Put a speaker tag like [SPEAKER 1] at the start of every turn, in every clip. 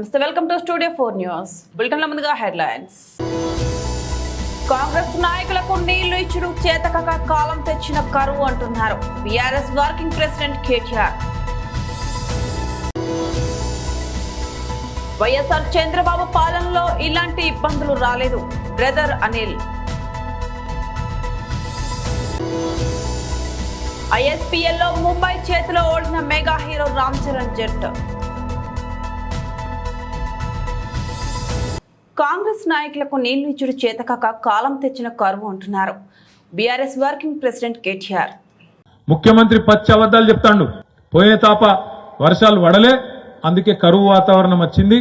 [SPEAKER 1] నమస్తే, welcome to studio 4 news. బులెటిన్ల ముందుగా headlines. Congress నాయకులకు నీళ్లు ఇచ్చుడు చేతకక కాలం తెచ్చిన కరువు అంటున్నారు BRS working president KTR. YSR Chandrababu పాలనలో ఇలాంటి ఇబ్బందులు రాలేదు బ్రదర్ అనిల్. ISPL లో ముంబై చేతిలో ఓడిన మెగా హీరో రామ్ చరణ్ జట్. కాంగ్రెస్ నాయకులకు నీళ్లు ఇచ్చుడు చేతకాక కాలం తెచ్చిన కరువు అంటున్నారు బీఆర్ఎస్ వర్కింగ్ ప్రెసిడెంట్ కేటీఆర్.
[SPEAKER 2] ముఖ్యమంత్రి పచ్చి అబద్ధాలు చెప్తాండు. పోయే తాప వర్షాలు వడలే, అందుకే కరువు వాతావరణం వచ్చింది,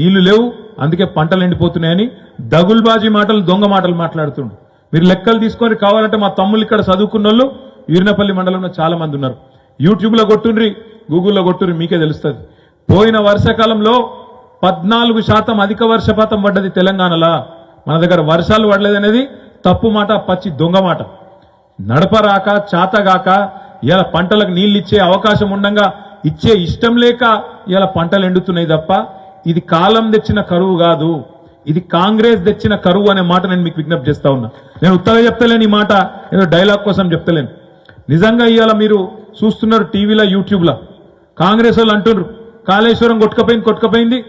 [SPEAKER 2] నీళ్లు లేవు, అందుకే పంటలు ఎండిపోతున్నాయని దగుల్బాజీ మాటలు, దొంగ మాటలు మాట్లాడుతుండు. మీరు లెక్కలు తీసుకొని కావాలంటే మా తమ్ముళ్ళు ఇక్కడ చదువుకున్న వాళ్ళు వీరినపల్లి మండలంలో చాలా మంది ఉన్నారు. యూట్యూబ్లో కొట్టుండ్రి, గూగుల్లో కొట్టుండ్రి, మీకే తెలుస్తుంది. పోయిన వర్షాకాలంలో 14% అధిక వర్షపాతం పడ్డది తెలంగాణలో. మన దగ్గర వర్షాలు పడలేదనేది తప్పు మాట, పచ్చి దొంగ మాట. నడపరాక చాతగాక ఇలా పంటలకు నీళ్ళు ఇచ్చే అవకాశం ఉండగా ఇచ్చే ఇష్టం లేక ఇలా పంటలు ఎండుతున్నాయి తప్ప ఇది కాలం తెచ్చిన కరువు కాదు, ఇది కాంగ్రెస్ తెచ్చిన కరువు అనే మాట నేను మీకు విజ్ఞప్తి చేస్తా ఉన్నా. నేను ఉత్తగా చెప్తలేను, ఈ మాట ఏదో డైలాగ్ కోసం చెప్తలేను. నిజంగా ఇవాళ మీరు చూస్తున్నారు టీవీలో, యూట్యూబ్లో కాంగ్రెస్ వాళ్ళు అంటున్నారు కాళేశ్వరం కొట్టుకపోయింది,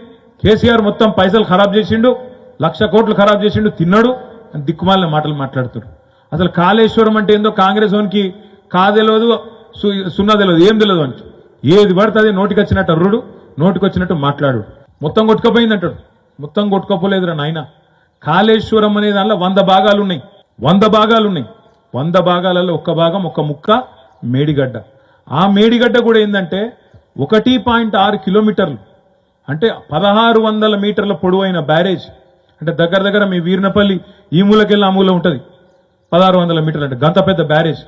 [SPEAKER 2] కేసీఆర్ మొత్తం పైసలు ఖరాబ్ చేసిండు, 1,00,000 కోట్లు ఖరాబ్ చేసిండు, తిన్నాడు అని దిక్కుమాలిన మాటలు మాట్లాడుతున్నారు. అసలు కాళేశ్వరం అంటే ఏందో కాంగ్రెస్ వానికి కాదెలవదు, సున్నా తెలియదు, ఏం తెలియదు అని ఏది పడుతుంది నోటికి వచ్చినట్టు అర్రుడు, నోటికి వచ్చినట్టు మాట్లాడు. మొత్తం కొట్టుకపోయింది అంటాడు. మొత్తం కొట్టుకోపోలేదురా నాయన. కాళేశ్వరం అనే దానిలో 100 భాగాలు ఉన్నాయి. 100 భాగాలలో ఒక్క భాగం, ఒక్క ముక్క మేడిగడ్డ. ఆ మేడిగడ్డ కూడా ఏంటంటే 1.6 కిలోమీటర్లు, అంటే 1600 మీటర్ల పొడవైన బ్యారేజ్. అంటే దగ్గర మీ వీరినపల్లి ఈ మూలకెళ్ళి ఆ మూల ఉంటుంది 1600 మీటర్లు, అంటే గంత పెద్ద బ్యారేజ్.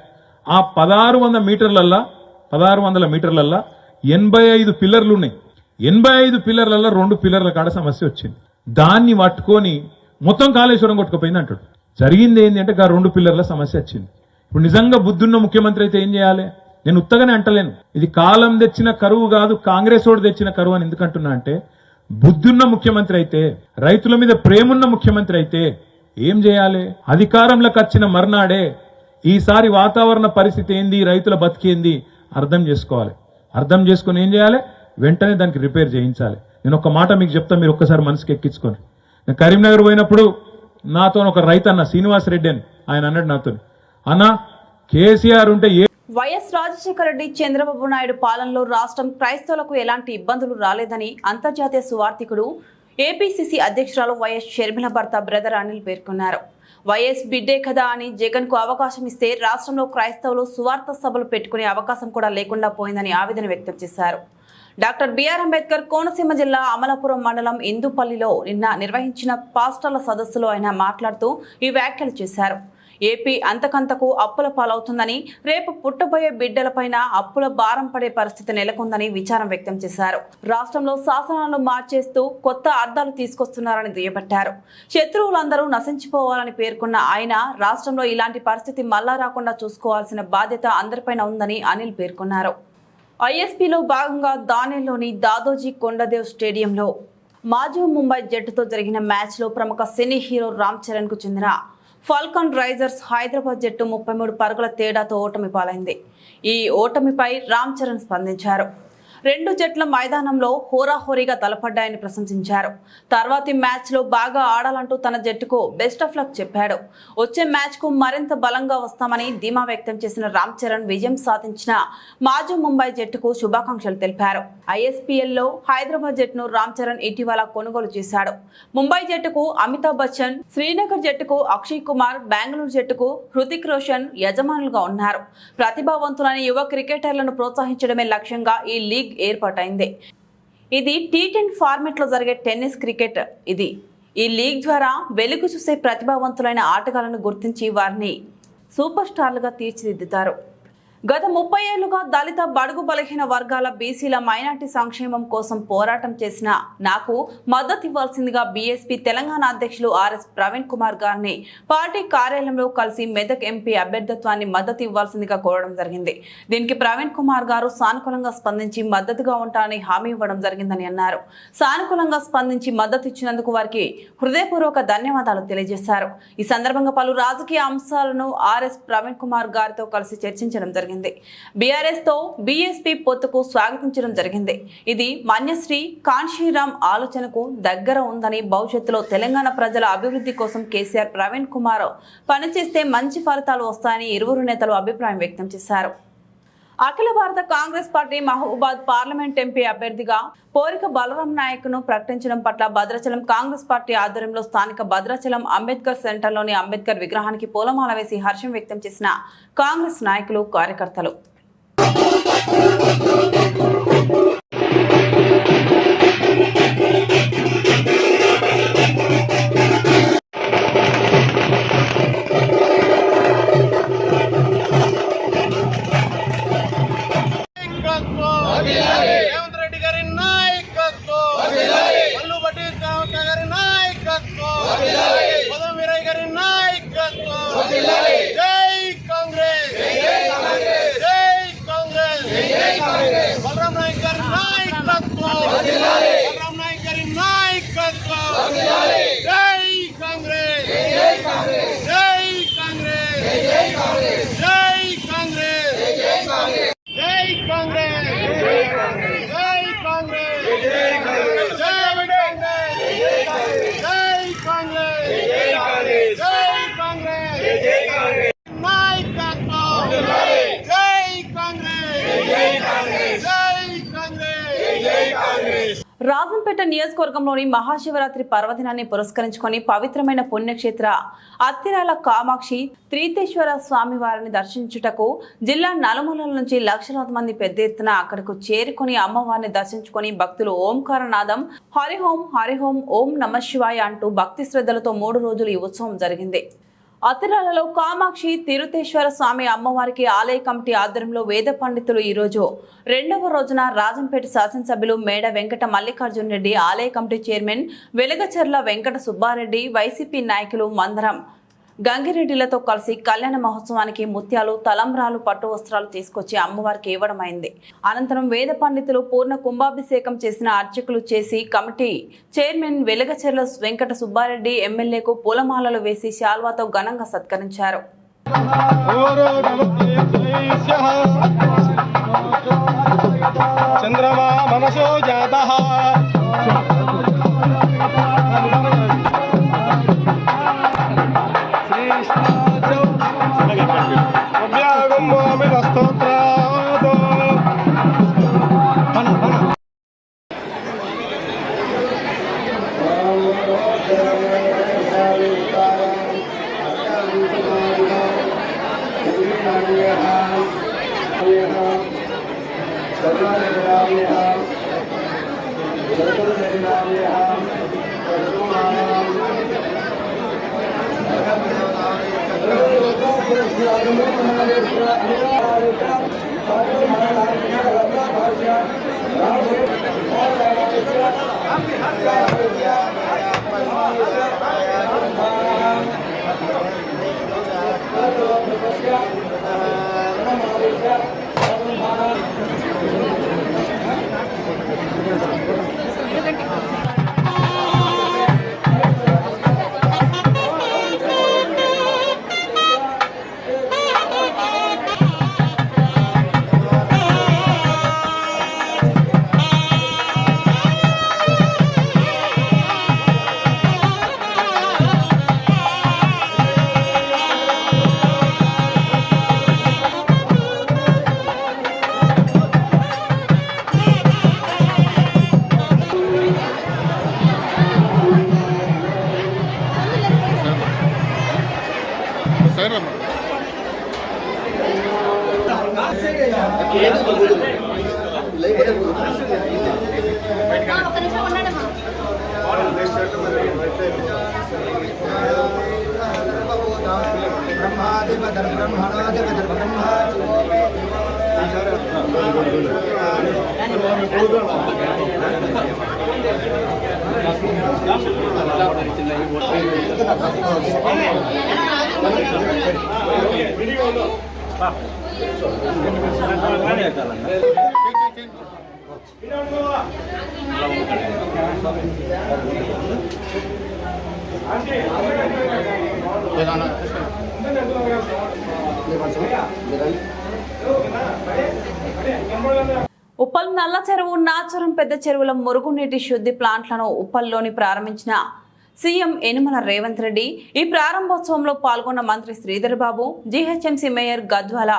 [SPEAKER 2] ఆ 1600 మీటర్లల్లా 85 పిల్లర్లు ఉన్నాయి. 85 పిల్లర్లలో 2 పిల్లర్ల కాడ సమస్య వచ్చింది. దాన్ని పట్టుకొని మొత్తం కాళేశ్వరం కొట్టుకుపోయింది అంటాడు. జరిగింది ఏంటి అంటే 2 పిల్లర్ల సమస్య వచ్చింది. ఇప్పుడు నిజంగా బుద్ధున్న ముఖ్యమంత్రి అయితే ఏం చేయాలి? నేను ఉత్తగానే అంటలేను, ఇది కాలం తెచ్చిన కరువు కాదు, కాంగ్రెస్ ఓడు తెచ్చిన కరువు అని ఎందుకంటున్నా అంటే, బుద్ధున్న ముఖ్యమంత్రి అయితే, రైతుల మీద ప్రేమున్న ముఖ్యమంత్రి అయితే ఏం చేయాలి? అధికారంలోకి వచ్చిన మర్నాడే ఈసారి వాతావరణ పరిస్థితి ఏంది, రైతుల బతికేంది అర్థం చేసుకోవాలి. అర్థం చేసుకుని ఏం చేయాలి? వెంటనే దానికి రిపేర్ చేయించాలి. నేను ఒక మాట మీకు చెప్తా, మీరు ఒక్కసారి మనసుకి ఎక్కించుకొని. నేను కరీంనగర్ పోయినప్పుడు నాతో ఒక రైతు అన్న, శ్రీనివాస్ రెడ్డి అని, ఆయన అన్నాడు నాతో, అన్న కేసీఆర్ ఉంటే
[SPEAKER 1] వైఎస్ రాజశేఖర రెడ్డి, చంద్రబాబు నాయుడు పాలనలో రాష్ట్రం క్రైస్తవులకు ఎలాంటి ఇబ్బందులు రాలేదని అంతర్జాతీయ సువార్థికుడు, ఏపీసీసీ అధ్యక్షురాలు వైఎస్ షర్మిల భర్త బ్రదర్ అనిల్ పేర్కొన్నారు. వైఎస్ బిడ్డే కదా అని జగన్ కు అవకాశం ఇస్తే రాష్ట్రంలో క్రైస్తవులు సువార్త సభలు పెట్టుకునే అవకాశం కూడా లేకుండా పోయిందని ఆవేదన వ్యక్తం చేశారు. డాక్టర్ బిఆర్ అంబేద్కర్ కోనసీమ జిల్లా అమలాపురం మండలం ఇందుపల్లిలో నిన్న నిర్వహించిన పాస్టర్ల సదస్సులో ఆయన మాట్లాడుతూ ఈ వ్యాఖ్యలు చేశారు. ఏపీ అంతకంతకు అప్పుల పాలవుతుందని, రేపు పుట్టబోయే బిడ్డలపైన అప్పుల భారం పడే పరిస్థితి నెలకొందని విచారం వ్యక్తం చేశారు. రాష్ట్రంలో శాసనాలను మార్చేస్తూ కొత్త అర్థాలు తీసుకొస్తున్నారని దుయ్యబట్టారు. శత్రువులందరూ నశించిపోవాలని పేర్కొన్న ఆయన, రాష్ట్రంలో ఇలాంటి పరిస్థితి మళ్లా రాకుండా చూసుకోవాల్సిన బాధ్యత అందరిపైన ఉందని అనిల్ పేర్కొన్నారు. ISPలో భాగంగా దానేలోని దాదోజీ కొండదేవ్ స్టేడియంలో మాజీ ముంబై జట్టుతో జరిగిన మ్యాచ్లో ప్రముఖ సినీ హీరో రామ్ చరణ్ కు చెందిన ఫాల్కన్ రైజర్స్ హైదరాబాద్ జట్టు 33 పరుగుల తేడాతో ఓటమి పాలైంది. ఈ ఓటమిపై రామ్ చరణ్ స్పందించారు. 2 జట్ల మైదానంలో హోరాహోరీగా తలపడ్డాయని ప్రశంసించారు. తర్వాతి మ్యాచ్లో బాగా ఆడాలంటూ తన జట్టుకు బెస్ట్ ఆఫ్ లక్ చెప్పాడు. వచ్చే మ్యాచ్కు మరింత బలంగా వస్తామని ధీమా వ్యక్తం చేసిన రామ్ చరణ్ విజయం సాధించిన మాజీ ముంబై జట్టుకు శుభాకాంక్షలు తెలిపారు. ISPLలో హైదరాబాద్ జట్టును రామ్ చరణ్ ఇటీవల కొనుగోలు చేశాడు. ముంబై జట్టుకు అమితాబ్ బచ్చన్, శ్రీనగర్ జట్టుకు అక్షయ్ కుమార్, బెంగళూరు జట్టుకు హృతిక్ రోషన్ యజమానులుగా ఉన్నారు. ప్రతిభావంతులైన యువ క్రికెటర్లను ప్రోత్సహించడమే లక్ష్యంగా ఈ లీగ్ ఏర్పాటైంది. ఇది T20 ఫార్మాట్ లో జరిగే టెన్నిస్ క్రికెట్. ఈ లీగ్ ద్వారా వెలుగు చూసే ప్రతిభావంతులైన ఆటగాళ్లను గుర్తించి వారిని సూపర్ స్టార్లుగా తీర్చిదిద్దుతారు. గత 30 ఏళ్లుగా దళిత బడుగు బలహీన వర్గాల బీసీల మైనార్టీ సంక్షేమం కోసం పోరాటం చేసిన నాకు మద్దతు ఇవ్వాల్సిందిగా బీఎస్పీ తెలంగాణ అధ్యక్షులు ఆర్ఎస్ ప్రవీణ్ కుమార్ గారిని పార్టీ కార్యాలయంలో కలిసి మెదక్ ఎంపీ అభ్యర్థిత్వాన్ని మద్దతు ఇవ్వాల్సిందిగా కోరడం జరిగింది. దీనికి ప్రవీణ్ కుమార్ గారు సానుకూలంగా స్పందించి మద్దతుగా ఉంటానని హామీ ఇవ్వడం జరిగిందని అన్నారు. సానుకూలంగా స్పందించి మద్దతు ఇచ్చినందుకు వారికి హృదయపూర్వక ధన్యవాదాలు తెలియజేశారు. ఈ సందర్భంగా పలు రాజకీయ అంశాలను ఆర్ఎస్ ప్రవీణ్ కుమార్ గారితో కలిసి చర్చించడం జరిగింది. బీఆర్ఎస్ తో బీఎస్పీ పొత్తుకు స్వాగతించడం జరిగింది. ఇది మన్యశ్రీ కాన్షీరామ్ ఆలోచనకు దగ్గర ఉందని, భవిష్యత్తులో తెలంగాణ ప్రజల అభివృద్ధి కోసం కేసీఆర్ ప్రవీణ్ కుమార్ పనిచేస్తే మంచి ఫలితాలు వస్తాయని ఇరువురు నేతలు అభిప్రాయం వ్యక్తం చేశారు. అఖిల భారత Congress party Mahabubabad parliament MP అభ్యర్థిగా పోరిక బలరాం నాయక్ ను ప్రకటించడం పట్ల భద్రాచలం కాంగ్రెస్ పార్టీ ఆధ్వర్యంలో స్థానిక భద్రాచలం అంబేద్కర్ సెంటర్లోని అంబేద్కర్ విగ్రహానికి పూలమాల వేసి హర్షం వ్యక్తం చేసిన కాంగ్రెస్ నాయకులు, కార్యకర్తలు.
[SPEAKER 3] రేవంత్ రెడ్డి గారి నాయకత్వం, మల్లుబట్టి గారి నాయకత్వం, పదం వీరయ్య గారి నాయకత్వం. జై కాంగ్రెస్, జై కాంగ్రెస్. బలరాం నాయక్ గారి నాయకత్వం, బలరాం నాయక్ గారి నాయకత్వం. జై కాంగ్రెస్, జై కాంగ్రెస్, జై కాంగ్రెస్, జై కాంగ్రెస్, జై కాంగ్రెస్, జై కాంగ్రెస్, జై కాంగ్రెస్, జై కాంగ్రెస్, జై కాంగ్రెస్, జై కాంగ్రెస్, జై కాంగ్రెస్, జై కాంగ్రెస్. నాయకత్వం, జై కాంగ్రెస్, జై కాంగ్రెస్, జై కాంగ్రెస్, జై కాంగ్రెస్.
[SPEAKER 1] రాజంపేట నియోజకవర్గంలోని మహాశివరాత్రి పర్వదినాన్ని పురస్కరించుకొని పవిత్రమైన పుణ్యక్షేత్ర అత్తిరాల కామాక్షి త్రితేశ్వర స్వామి వారిని దర్శించుటకు జిల్లా నలుమూలల నుంచి లక్షలాది మంది పెద్ద ఎత్తున అక్కడకు చేరుకుని అమ్మవారిని దర్శించుకొని భక్తులు ఓంకారనాదం హరిహోం హరిహోం ఓం నమశివాయ అంటూ భక్తి శ్రద్ధలతో 3 రోజులు ఈ ఉత్సవం జరిగింది. అతిరాలలో కామాక్షి తిరుతేశ్వర స్వామి అమ్మవారికి ఆలయ కమిటీ ఆధ్వర్యంలో వేద పండితులు ఈ రోజు 2వ రోజున రాజంపేట శాసనసభ్యులు మేడ వెంకట మల్లికార్జున రెడ్డి, ఆలయ committee chairman Velagacharla Venkata Subbareddy, YCP నాయకులు మందరం గంగిరెడ్డిలతో కలిసి కళ్యాణ మహోత్సవానికి ముత్యాలు, తలంబ్రాలు, పట్టు వస్త్రాలు తీసుకొచ్చి అమ్మవారికి ఇవ్వడమైంది. అనంతరం వేద పండితులు పూర్ణ కుంభాభిషేకం చేసిన అర్చకులు చేసి కమిటీ చైర్మన్ వెలగచెర్ల వెంకట సుబ్బారెడ్డి ఎమ్మెల్యేకు పూలమాలలు వేసి శాల్వాతో ఘనంగా సత్కరించారు.
[SPEAKER 3] చంద్రమా మనసో జాతః ब्रह्मादिपदर ब्रह्मणादिपदर ब्रह्मा
[SPEAKER 1] ఉప్పల్ నల్ల చెరువు నాచురం పెద్ద చెరువుల మురుగునీటి శుద్ధి ప్లాంట్లను ఉప్పల్లోని ప్రారంభించిన సీఎం యనమల రేవంత్ రెడ్డి ఈ ప్రారంభోత్సవంలో పాల్గొన్న మంత్రి Sridhar Babu, GHMC mayor Gadwal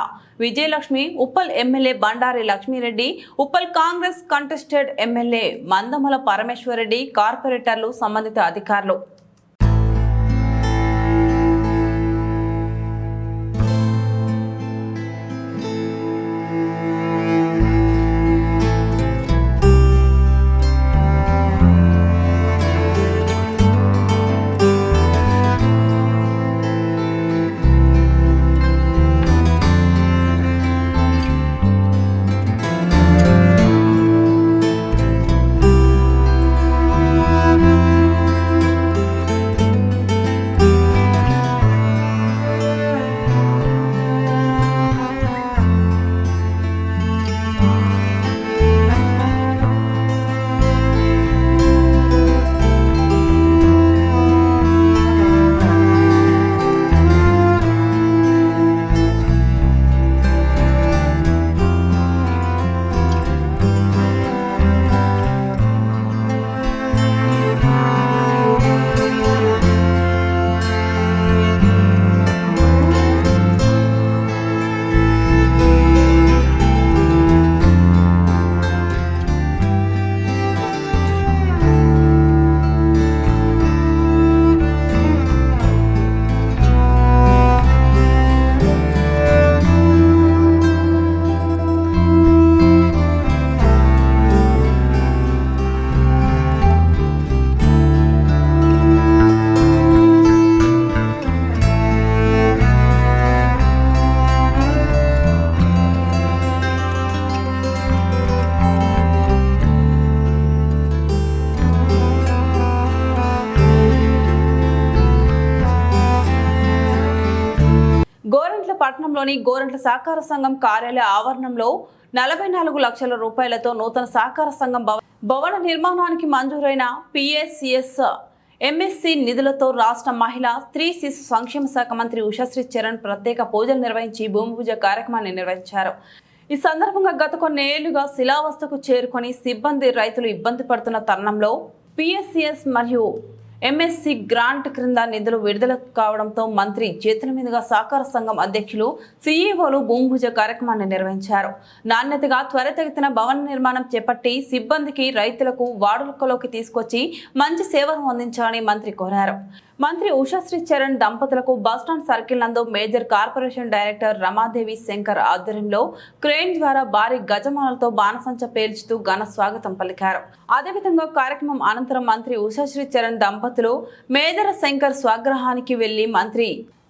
[SPEAKER 1] Vijayalakshmi, Uppal MLA Bandari Lakshmireddy, Uppal Congress contested MLA Mandamala Parameshwarreddy, కార్పొరేటర్లు, సంబంధిత అధికారులు. పట్టణంలోని గోరంట్ల సహకార సంఘం కార్యాలయ ఆవరణంలో 44 లక్షల రూపాయలతో నూతన సహకార సంఘం భవన నిర్మాణానికి మంజూరైన పిఎస్సిఎస్ ఎంఎస్సి నిధులతో రాష్ట్ర మహిళా స్త్రీ శిశు సంక్షేమ శాఖ మంత్రి ఉషశ్రీ చరణ్ ప్రత్యేక పూజలు నిర్వహించి భూమి పూజ కార్యక్రమాన్ని నిర్వహించారు. ఈ సందర్భంగా గత కొన్నేళ్లుగా శిలావస్థకు చేరుకొని సిబ్బంది రైతులు ఇబ్బంది పడుతున్న తరుణంలో పిఎస్సిఎస్ మరియు ఎంఎస్సి గ్రాంట్ క్రింద నిధులు విడుదల కావడంతో మంత్రి చేతుల మీదుగా సహకార సంఘం అధ్యక్షులు సీఈఓలు భూమి పూజ కార్యక్రమాన్ని నిర్వహించారు. నాణ్యతగా త్వరితగతిన భవన నిర్మాణం చేపట్టి సిబ్బందికి రైతులకు వాడుకలోకి తీసుకొచ్చి మంచి సేవలు అందించాలని మంత్రి కోరారు. మంత్రి ఉషశ్రీ చరణ్ దంపతులకు బస్టాండ్ సర్కిల్ నందు major corporation director Ramadevi Shankar ఆధ్వర్యంలో క్రేన్ ద్వారా భారీ గజమాలతో బాణసంచ పేల్చుతూ ఘన స్వాగతం పలికారు. అదేవిధంగా కార్యక్రమం అనంతరం మంత్రి ఉషశ్రీ చరణ్ దంపతులు మేజర్ శంకర్ స్వగృహానికి వెళ్లి మంత్రి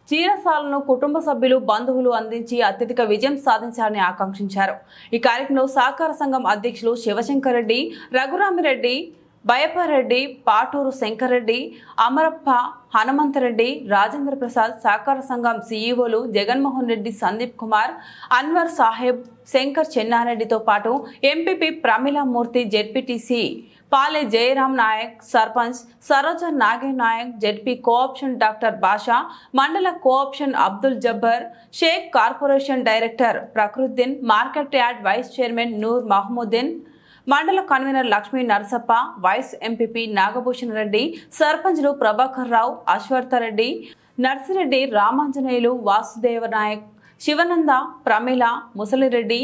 [SPEAKER 1] చీరసాలను కుటుంబ సభ్యులు బంధువులు అందించి అత్యధిక విజయం సాధించాలని ఆకాంక్షించారు. ఈ కార్యక్రమంలో సహకార సంఘం అధ్యక్షులు శివశంకర్ రెడ్డి, రఘురామిరెడ్డి, బయపారెడ్డి, పాటూరు శంకర్రెడ్డి, అమరప్ప, హనుమంతరెడ్డి, రాజేంద్ర ప్రసాద్, సహకార సంఘం సీఈఓలు జగన్మోహన్ రెడ్డి, సందీప్ కుమార్, అన్వర్ సాహెబ్, శంకర్ చెన్నారెడ్డితో పాటు MPP Pramilamurthy, ZPTC Pale Jayaram Naik, sarpanch Saroja Nage Naik, ZP cooption doctor Basha, మండల cooption Abdul Jabbar Shaik, corporation director Prakruddin, market yard vice chairman Noor Mahamooddin, మండల convener Lakshmi Narasappa, vice MPP Nagabhushan Reddy, సర్పంచ్లు ప్రభాకర్ రావు, అశ్వర్తరెడ్డి, నర్సిరెడ్డి, రామాంజనేయులు, వాసుదేవ నాయక్, శివనంద, ప్రమీల, ముసలిరెడ్డి,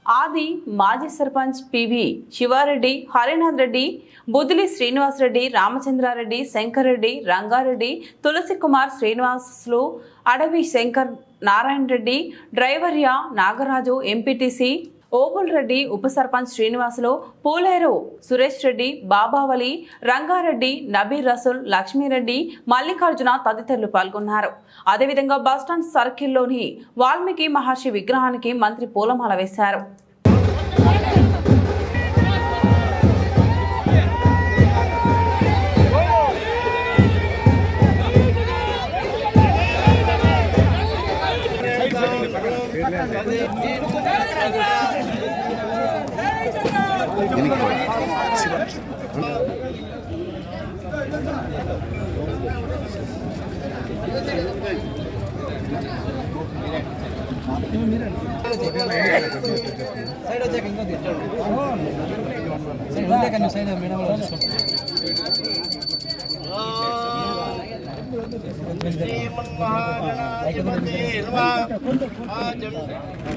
[SPEAKER 1] ఆది, మాజీ సర్పంచ్ పివి శివారెడ్డి, హరినాథ్ రెడ్డి, బుదిలి శ్రీనివాసరెడ్డి, రామచంద్రారెడ్డి, శంకర్ రెడ్డి, రంగారెడ్డి, తులసి కుమార్, శ్రీనివాసులు, అడవి శంకర్ నారాయణ రెడ్డి, డ్రైవర్య నాగరాజు, ఎంపీటీసీ ఓబుల్ రెడ్డి, ఉప సర్పంచ్ శ్రీనివాసులు, పూలేరు సురేష్ రెడ్డి, బాబావలి, రంగారెడ్డి, నబీర్ రసూల్, లక్ష్మీరెడ్డి, మల్లికార్జున తదితరులు పాల్గొన్నారు. అదేవిధంగా బస్టాండ్ సర్కిల్లోని వాల్మీకి మహర్షి విగ్రహానికి మంత్రి పూలమాల వేశారు.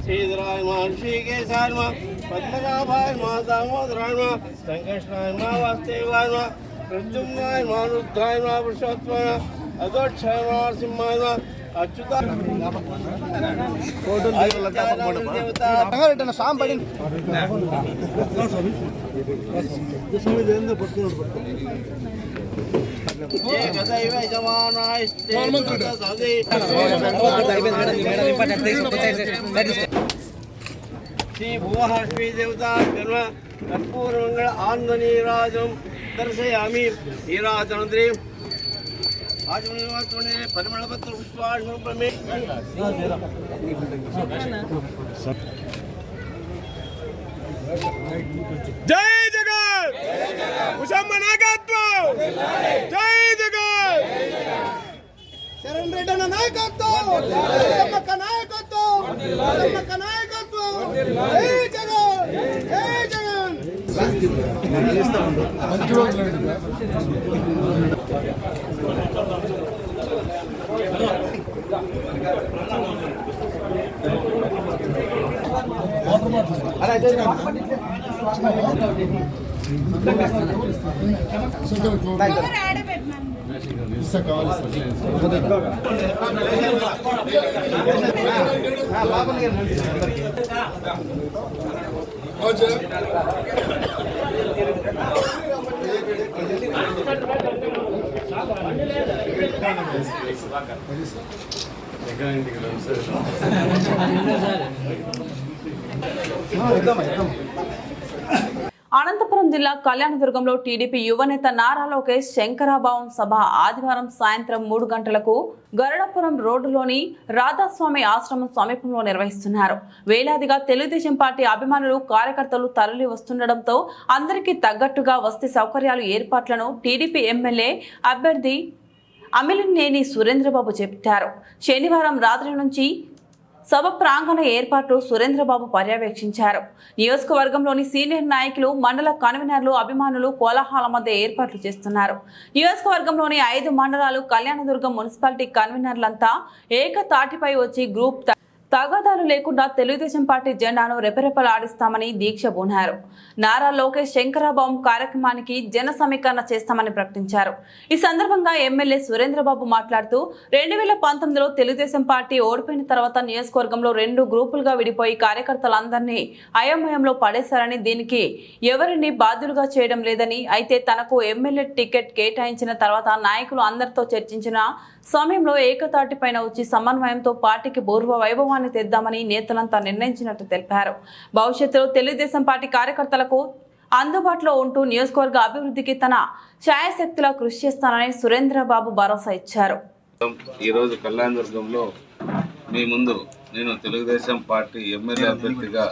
[SPEAKER 3] శ్రీధరాయ శ్రీకేశాయ పద్మనాభాయ దామోదరాయ సంకర్షణాయ వాస్తవాయ ప్రద్యుమ్నాయ రుద్రాయ పురుషోత్తమాయ అదోక్షాయ సింహాయ అచ్యుత సాంబడి ఏకదైవ యజమానాయస్తే శ్రీ భువహర్షి దేవతా కర్మ కర్పూరమంగళ ఆనందనీరాజం దర్శయామి నీరాజనంద్రి ఆచమనే పరిమళపత్ర పుష్పాణి జై జగన్ ముసమ్మ నాయకత్వం జై జగన్ శరణ్ రెడ్డి అన్న నాయకత్వం ముసమ్మక్క నాయకత్వం ముసమ్మక్క నాయకత్వం జై జగన్ జై జగన్
[SPEAKER 1] అనంతపురం జిల్లా కళ్యాణదుర్గంలో టీడీపీ యువనేత నారా లోకేష్ శంకరాభావం సభ ఆదివారం సాయంత్రం 3 గంటలకు గరుడపురం రోడ్డులోని రాధాస్వామి ఆశ్రమం సమీపంలో నిర్వహిస్తున్నారు. వేలాదిగా తెలుగుదేశం పార్టీ అభిమానులు కార్యకర్తలు తరలి వస్తుండటంతో అందరికీ తగ్గట్టుగా వసతి సౌకర్యాలు ఏర్పాట్లను టీడీపీ ఎమ్మెల్యే అభ్యర్థి అమిలినేని సురేంద్రబాబు చెప్పారు. శనివారం రాత్రి నుంచి సభ ప్రాంగణ ఏర్పాట్లు సురేంద్రబాబు పర్యవేక్షించారు. నియోజకవర్గంలోని సీనియర్ నాయకులు, మండల కన్వీనర్లు, అభిమానులు కోలాహల మధ్య ఏర్పాట్లు చేస్తున్నారు. నియోజకవర్గంలోని 5 మండలాలు, కళ్యాణదుర్గం మున్సిపాలిటీ కన్వీనర్లంతా ఏకతాటిపై వచ్చి గ్రూప్ తగాదాలు లేకుండా తెలుగుదేశం పార్టీ జెండాను రెపరెపలాడిస్తామని దీక్ష బూనారు. నారా లోకేష్ శంకరాభావం కార్యక్రమానికి జన సమీకరణ చేస్తామని ప్రకటించారు. ఈ సందర్భంగా ఎమ్మెల్యే సురేంద్రబాబు మాట్లాడుతూ 2019లో తెలుగుదేశం పార్టీ ఓడిపోయిన తర్వాత నియోజకవర్గంలో 2 గ్రూపులుగా విడిపోయి కార్యకర్తలందరినీ అయోమయంలో పడేశారని, దీనికి ఎవరిని బాధ్యులుగా చేయడం లేదని, అయితే తనకు ఎమ్మెల్యే టికెట్ కేటాయించిన తర్వాత నాయకులు అందరితో చర్చించిన సమయంలో ఏకతాటిపైన వచ్చి సమన్వయంతో పార్టీకి పూర్వ వైభవాన్ని తెద్దామని నేతలంతా నిర్ణయించినట్టు తెలిపారు. భవిష్యత్తులో తెలుగుదేశం పార్టీ కార్యకర్తలకు అందుబాటులో ఉంటూ నియోజకవర్గ అభివృద్ధికి తన ఛాయశక్తిలా కృషి చేస్తానని సురేంద్రబాబు భరోసా ఇచ్చారు.
[SPEAKER 4] ఈరోజు కళ్యాణదుర్గంలో మీ ముందు నేను తెలుగుదేశం పార్టీ ఎమ్మెల్యే అభ్యర్థిగా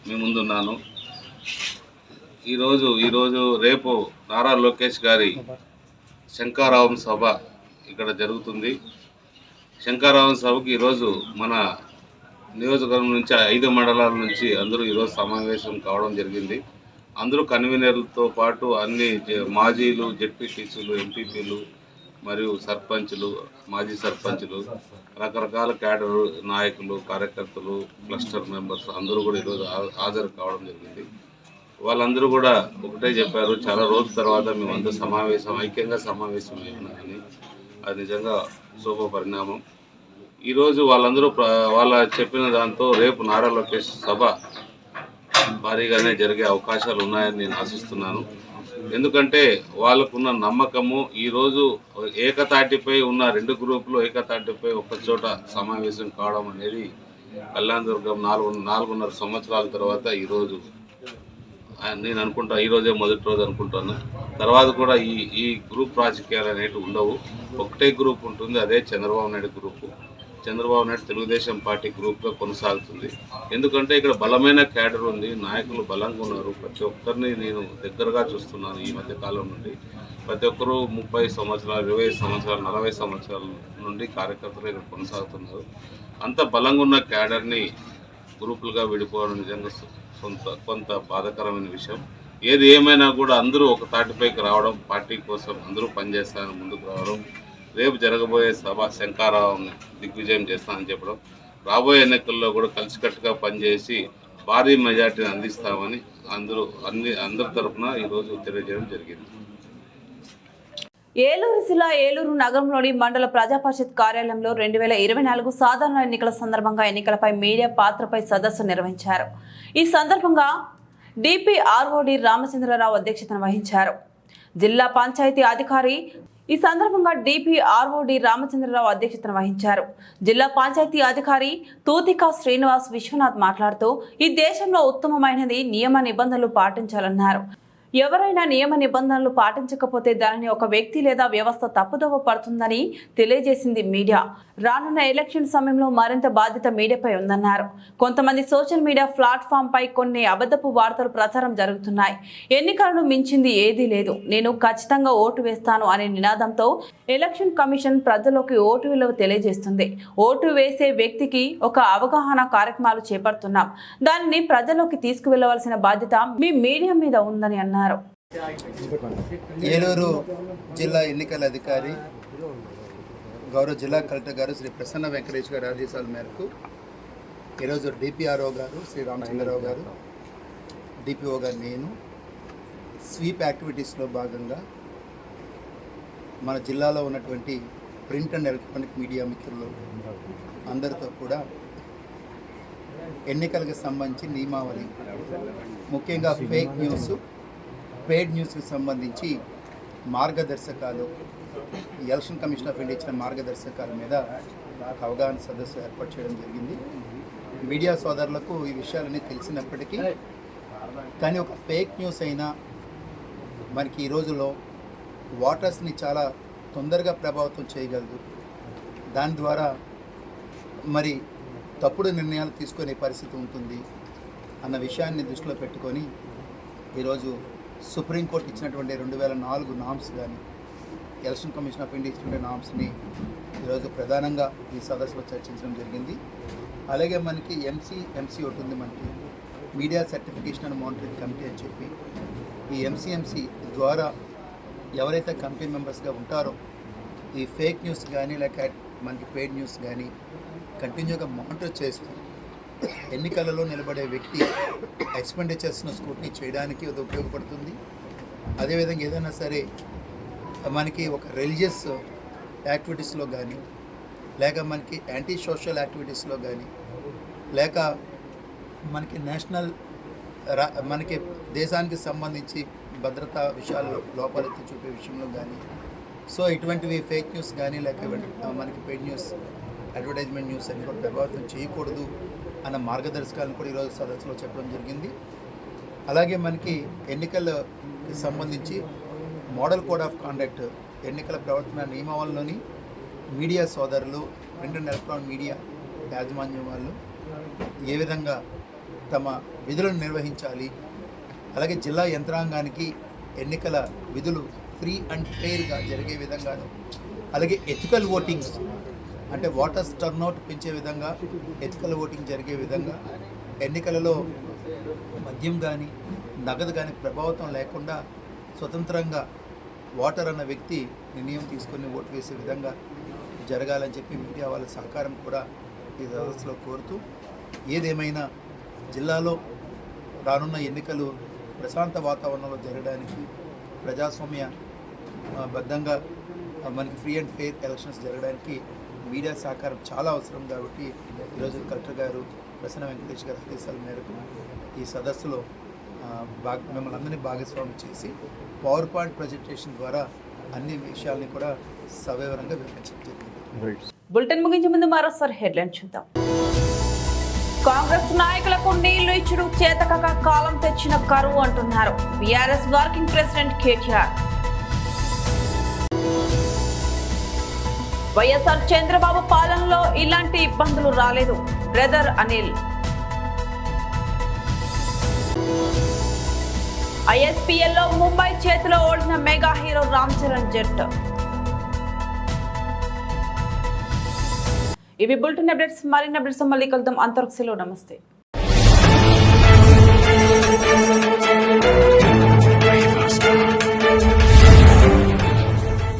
[SPEAKER 4] మీ ముందున్నాను. ఈరోజు రేపు నారా లోకేష్ గారి శంకరాభావం సభ ఇక్కడ జరుగుతుంది. శంకరాభావం సభకి ఈరోజు మన నియోజకవర్గం నుంచి 5 మండలాల నుంచి అందరూ ఈరోజు సమావేశం కావడం జరిగింది. అందరూ కన్వీనర్లతో పాటు అన్ని మాజీలు, జెడ్పీటీసీలు, ఎంపీపీలు మరియు సర్పంచులు, మాజీ సర్పంచులు, రకరకాల క్యాడర్ నాయకులు, కార్యకర్తలు, క్లస్టర్ మెంబర్స్ అందరూ కూడా ఈరోజు హాజరు కావడం జరిగింది. వాళ్ళందరూ కూడా ఒకటే చెప్పారు, చాలా రోజుల తర్వాత మేమందరూ ఐక్యంగా సమావేశం అయ్యామని. అది నిజంగా శుభ పరిణామం. ఈరోజు వాళ్ళందరూ వాళ్ళ చెప్పిన దాంతో రేపు నారా లోకేష్ సభ భారీగానే జరిగే అవకాశాలు ఉన్నాయని నేను ఆశిస్తున్నాను. ఎందుకంటే వాళ్ళకున్న నమ్మకము, ఈరోజు ఏకతాటిపై ఉన్న 2 గ్రూపులు ఏకతాటిపై ఒక చోట సమావేశం కావడం అనేది కళ్యాణదుర్గం 4.5 సంవత్సరాల తర్వాత ఈరోజు నేను అనుకుంటా ఈరోజే మొదటి రోజు అనుకుంటున్నా. తర్వాత కూడా ఈ గ్రూప్ రాజకీయాలు అనేవి ఉండవు. ఒకటే గ్రూప్ ఉంటుంది, అదే చంద్రబాబు నాయుడు గ్రూపు. చంద్రబాబు నాయుడు తెలుగుదేశం పార్టీ గ్రూప్గా కొనసాగుతుంది. ఎందుకంటే ఇక్కడ బలమైన క్యాడర్ ఉంది, నాయకులు బలంగా ఉన్నారు. ప్రతి ఒక్కరిని నేను దగ్గరగా చూస్తున్నాను ఈ మధ్య కాలం నుండి. ప్రతి ఒక్కరూ 30 సంవత్సరాలు, 25 సంవత్సరాలు, 40 సంవత్సరాల నుండి కార్యకర్తలు ఇక్కడ కొనసాగుతున్నారు. అంత బలంగా ఉన్న క్యాడర్ని గ్రూపులుగా విడిపోవడం నిజంగా కొంత బాధాకరమైన విషయం. ఏది ఏమైనా కూడా అందరూ ఒక తాటిపైకి రావడం, పార్టీ కోసం అందరూ పనిచేస్తారని ముందుకు రావడం, రేపు జరగబోయే సభ శంకారావుని దిగ్విజయం చేస్తానని చెప్పడం, రాబోయే ఎన్నికల్లో కూడా కలిసికట్టుగా పనిచేసి భారీ మెజార్టీని అందిస్తామని అందరి తరఫున ఈరోజు తెలియజేయడం జరిగింది.
[SPEAKER 1] ఏలూరు జిల్లా ఏలూరు నగరంలోని మండల ప్రజా పరిషత్ కార్యాలయంలో 2024 సాధారణ ఎన్నికల సందర్భంగా ఎన్నికలపై మీడియా పాత్రపై సదస్సు నిర్వహించారు. ఈ సందర్భంగా డిపిఆర్ఓడి రామచంద్రరావు అధ్యక్షతన వహించారు. జిల్లా పంచాయతీ అధికారి జిల్లా పంచాయతీ అధికారి తూతికా శ్రీనివాస్ విశ్వనాథ్ మాట్లాడుతూ ఈ దేశంలో ఉత్తమమైనది నియమ నిబంధనలు పాటించాలన్నారు. ఎవరైనా నియమ నిబంధనలు పాటించకపోతే దానిని ఒక వ్యక్తి లేదా వ్యవస్థ తప్పుదోవ పడుతుందని తెలియజేసింది మీడియా. రానున్న ఎలక్షన్ సమయంలో మరింత బాధ్యత మీడియాపై ఉందన్నారు. కొంతమంది సోషల్ మీడియా ప్లాట్ఫామ్ పై కొన్ని అబద్ధపు వార్తలు ప్రచారం జరుగుతున్నాయి. ఎన్నికలను మించింది ఏదీ లేదు, నేను ఖచ్చితంగా ఓటు వేస్తాను అనే నినాదంతో ఎలక్షన్ కమిషన్ ప్రజలకు ఓటు విలువ తెలియజేస్తుంది. ఓటు వేసే వ్యక్తికి ఒక అవగాహన కార్యక్రమాలు చేపడుతున్నాం. దానిని ప్రజల్లోకి తీసుకువెళ్లవలసిన బాధ్యత మీ మీడియా మీద ఉందని అన్నారు.
[SPEAKER 5] ఏలూరు జిల్లా ఎన్నికల అధికారి గౌరవ జిల్లా కలెక్టర్ గారు శ్రీ ప్రసన్న వెంకటేష్ గారి ఆదేశాల మేరకు ఈరోజు డిపిఆర్ఓ గారు శ్రీ రామచంద్రరావు గారు, డిపిఓ గారు, నేను స్వీప్ యాక్టివిటీస్లో భాగంగా మన జిల్లాలో ఉన్నటువంటి ప్రింట్ అండ్ ఎలక్ట్రానిక్ మీడియా మిత్రులు అందరితో కూడా ఎన్నికలకు సంబంధించి నియమావళి, ముఖ్యంగా ఫేక్ న్యూస్, పెయిడ్ న్యూస్కి సంబంధించి మార్గదర్శకాలు, ఎలక్షన్ కమిషన్ ఆఫ్ ఇండియా ఇచ్చిన మార్గదర్శకాల మీద ఒక అవగాహన సదస్సు ఏర్పాటు చేయడం జరిగింది. మీడియా సోదరులకు ఈ విషయాలన్నీ తెలిసినప్పటికీ కానీ ఒక ఫేక్ న్యూస్ అయినా మనకి ఈ రోజుల్లో ఓటర్స్ని చాలా తొందరగా ప్రభావితం చేయగలదు. దాని ద్వారా మరి తప్పుడు నిర్ణయాలు తీసుకునే పరిస్థితి ఉంటుంది అన్న విషయాన్ని దృష్టిలో పెట్టుకొని ఈరోజు సుప్రీంకోర్టు ఇచ్చినటువంటి 2004 నామ్స్ కానీ ఎలక్షన్ కమిషన్ ఆఫ్ ఇండియా ఇచ్చినటువంటి నామ్స్ని ఈరోజు ప్రధానంగా ఈ సదస్సులో చర్చించడం జరిగింది. అలాగే మనకి ఎంసీ ఒకటి ఉంది, మనకి media certification and monitoring committee అని చెప్పి ఈ ఎంసీ ద్వారా ఎవరైతే కమిటీ మెంబర్స్గా ఉంటారో ఈ ఫేక్ న్యూస్ కానీ లేక మనకి పెయిడ్ న్యూస్ కానీ కంటిన్యూగా మానిటర్ చేస్తూ ఎన్నికలలో నిలబడే వ్యక్తి ఎక్స్పెండిచర్స్ను స్క్రూటినీ చేయడానికి అది ఉపయోగపడుతుంది. అదేవిధంగా ఏదైనా సరే మనకి ఒక రిలీజియస్ యాక్టివిటీస్లో కానీ లేక మనకి యాంటీ సోషల్ యాక్టివిటీస్లో కానీ లేక మనకి నేషనల్ మనకి దేశానికి సంబంధించి భద్రతా విషయాలు లోపాలెత్తి చూపే విషయంలో కానీ సో ఇటువంటివి ఫేక్ న్యూస్ కానీ లేక మనకి పెయిడ్ న్యూస్, అడ్వర్టైజ్మెంట్ న్యూస్ అని కూడా ప్రభావితం చేయకూడదు అన్న మార్గదర్శకాలను కూడా ఈరోజు సదస్సులో చెప్పడం జరిగింది. అలాగే మనకి ఎన్నికలకు సంబంధించి మోడల్ కోడ్ ఆఫ్ కాండక్ట్, ఎన్నికల ప్రవర్తన నియమావళిలోని మీడియా సోదరులు, ప్రింట్ అండ్ ఎలక్ట్రానిక్ మీడియా యాజమాన్యం వాళ్ళు ఏ విధంగా తమ విధులను నిర్వహించాలి, అలాగే జిల్లా యంత్రాంగానికి ఎన్నికల విధులు ఫ్రీ అండ్ ఫెయిర్గా జరిగే విధంగాను, అలాగే ఎథికల్ ఓటింగ్స్ అంటే ఓటర్స్ టర్న్అవుట్ పెంచే విధంగా ఎథికల్ ఓటింగ్ జరిగే విధంగా, ఎన్నికలలో మద్యం కానీ నగదు కానీ ప్రభావితం లేకుండా స్వతంత్రంగా ఓటర్ అన్న వ్యక్తి నిర్ణయం తీసుకొని ఓటు వేసే విధంగా జరగాలని చెప్పి మీడియా వాళ్ళ సహకారం కూడా ఈ సదస్సులో కోరుతూ, ఏదేమైనా జిల్లాలో రానున్న ఎన్నికలు ప్రశాంత వాతావరణంలో జరగడానికి, ప్రజాస్వామ్య బద్ధంగా మనకి ఫ్రీ అండ్ ఫెయిర్ ఎలక్షన్స్ జరగడానికి మీడియా సహకారం చాలా అవసరం. కాబట్టి ఈరోజు కలెక్టర్ గారు ప్రసన్న వెంకటేష్ గారి ఆదేశాల మేరకు ఈ సదస్సులో మిమ్మల్ని అందరినీ భాగస్వామ్యం చేసి పవర్ పాయింట్ ప్రజెంటేషన్ ద్వారా అన్ని విషయాల్ని కూడా సవివరంగా వివరించడం జరిగింది.
[SPEAKER 1] బులెటిన్ ముగించే ముందు మరోసారి హెడ్లైన్ చూద్దాం. కాంగ్రెస్ నాయకులకు నీళ్లు ఇచ్చుడు చేతకక కాలం తెచ్చిన కరువు అంటున్నారు BRS working president KTR. YSR Chandrababu పాలనలో ఇలాంటి ఇబ్బందులు రాలేదు బ్రదర్ అనిల్. ఐఎస్పీఎల్లో ముంబై చేతిలో ఓడిన మెగా హీరో రామ్ చరణ్ జట్. ఇవి బులెటిన్ అప్డేట్స్. మరిన్ని అప్డేట్స్ మళ్ళీ కలుద్దాం. అంతవరకు సెలవు. నమస్తే.